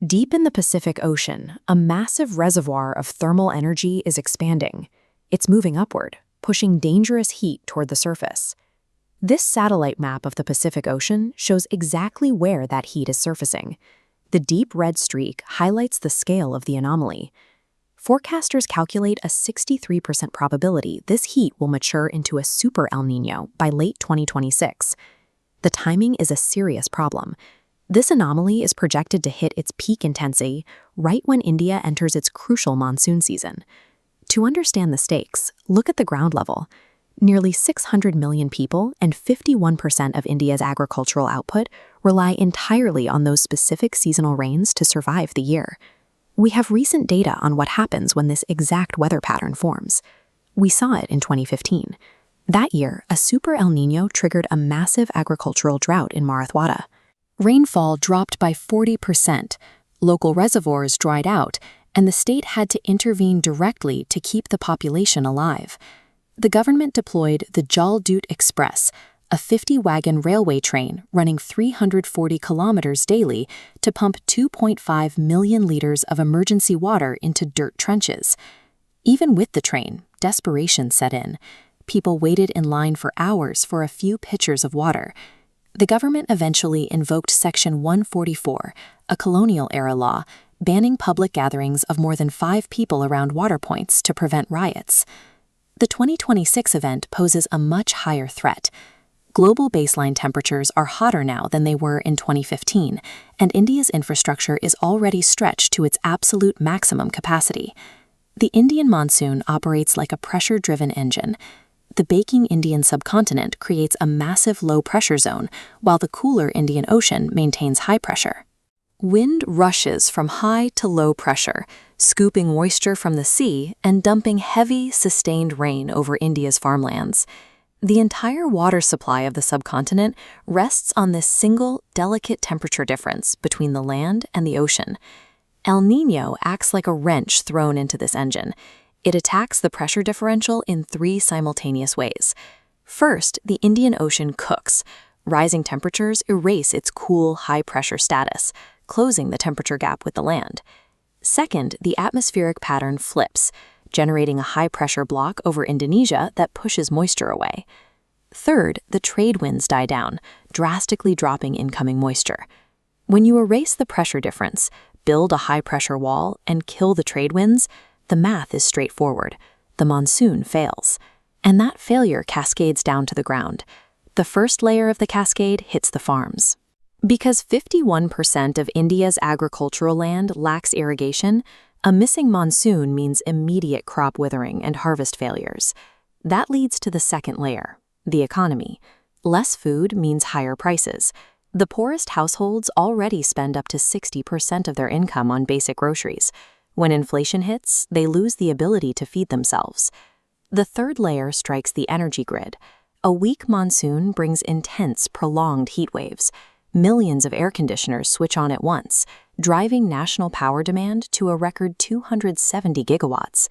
Deep in the Pacific Ocean, a massive reservoir of thermal energy is expanding. It's moving upward, pushing dangerous heat toward the surface. This satellite map of the Pacific Ocean shows exactly where that heat is surfacing. The deep red streak highlights the scale of the anomaly. Forecasters calculate a 63% probability this heat will mature into a super El Niño by late 2026. The timing is a serious problem. This anomaly is projected to hit its peak intensity right when India enters its crucial monsoon season. To understand the stakes, look at the ground level. Nearly 600 million people and 51% of India's agricultural output rely entirely on those specific seasonal rains to survive the year. We have recent data on what happens when this exact weather pattern forms. We saw it in 2015. That year, a super El Niño triggered a massive agricultural drought in Marathwada. Rainfall dropped by 40%, local reservoirs dried out, and the state had to intervene directly to keep the population alive. The government deployed the Jal Doot Express, a 50-wagon railway train running 340 kilometers daily to pump 2.5 million liters of emergency water into dirt trenches. Even with the train, desperation set in. People waited in line for hours for a few pitchers of water. The government eventually invoked Section 144, a colonial-era law, banning public gatherings of more than 5 people around water points to prevent riots. The 2026 event poses a much higher threat. Global baseline temperatures are hotter now than they were in 2015, and India's infrastructure is already stretched to its absolute maximum capacity. The Indian monsoon operates like a pressure-driven engine. The baking Indian subcontinent creates a massive low-pressure zone, while the cooler Indian Ocean maintains high pressure. Wind rushes from high to low pressure, scooping moisture from the sea and dumping heavy, sustained rain over India's farmlands. The entire water supply of the subcontinent rests on this single, delicate temperature difference between the land and the ocean. El Niño acts like a wrench thrown into this engine. It attacks the pressure differential in 3 simultaneous ways. First, the Indian Ocean cooks. Rising temperatures erase its cool, high-pressure status, closing the temperature gap with the land. Second, the atmospheric pattern flips, generating a high-pressure block over Indonesia that pushes moisture away. Third, the trade winds die down, drastically dropping incoming moisture. When you erase the pressure difference, build a high-pressure wall, and kill the trade winds, the math is straightforward. The monsoon fails. And that failure cascades down to the ground. The first layer of the cascade hits the farms. Because 51% of India's agricultural land lacks irrigation, a missing monsoon means immediate crop withering and harvest failures. That leads to the second layer, the economy. Less food means higher prices. The poorest households already spend up to 60% of their income on basic groceries. When inflation hits, they lose the ability to feed themselves. The third layer strikes the energy grid. A weak monsoon brings intense, prolonged heat waves. Millions of air conditioners switch on at once, driving national power demand to a record 270 gigawatts.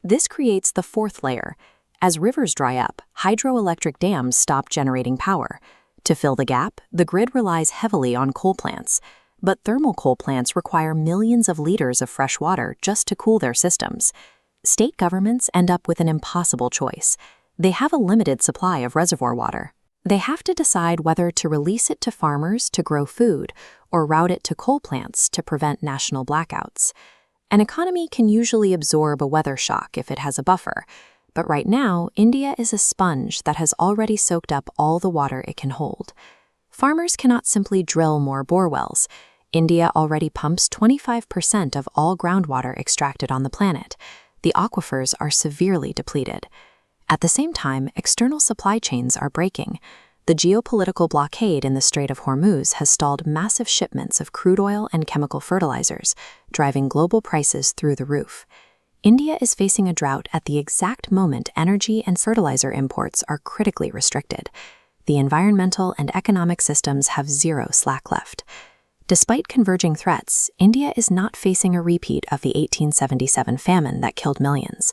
This creates the fourth layer. As rivers dry up, hydroelectric dams stop generating power. To fill the gap, the grid relies heavily on coal plants. But thermal coal plants require millions of liters of fresh water just to cool their systems. State governments end up with an impossible choice. They have a limited supply of reservoir water. They have to decide whether to release it to farmers to grow food or route it to coal plants to prevent national blackouts. An economy can usually absorb a weather shock if it has a buffer, but right now, India is a sponge that has already soaked up all the water it can hold. Farmers cannot simply drill more bore wells. India already pumps 25% of all groundwater extracted on the planet. The aquifers are severely depleted. At the same time, external supply chains are breaking. The geopolitical blockade in the Strait of Hormuz has stalled massive shipments of crude oil and chemical fertilizers, driving global prices through the roof. India is facing a drought at the exact moment energy and fertilizer imports are critically restricted. The environmental and economic systems have zero slack left. Despite converging threats, India is not facing a repeat of the 1877 famine that killed millions.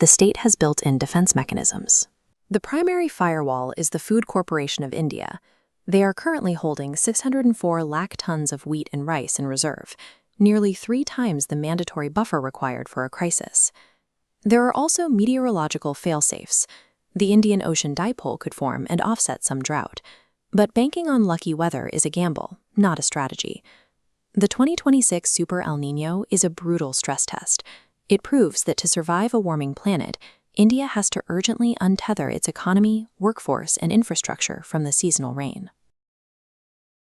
The state has built-in defense mechanisms. The primary firewall is the Food Corporation of India. They are currently holding 604 lakh tons of wheat and rice in reserve. nearly 3 times the mandatory buffer required for a crisis. There are also meteorological fail-safes. The Indian Ocean dipole could form and offset some drought. But banking on lucky weather is a gamble, not a strategy. The 2026 Super El Niño is a brutal stress test. It proves that to survive a warming planet, India has to urgently untether its economy, workforce, and infrastructure from the seasonal rain.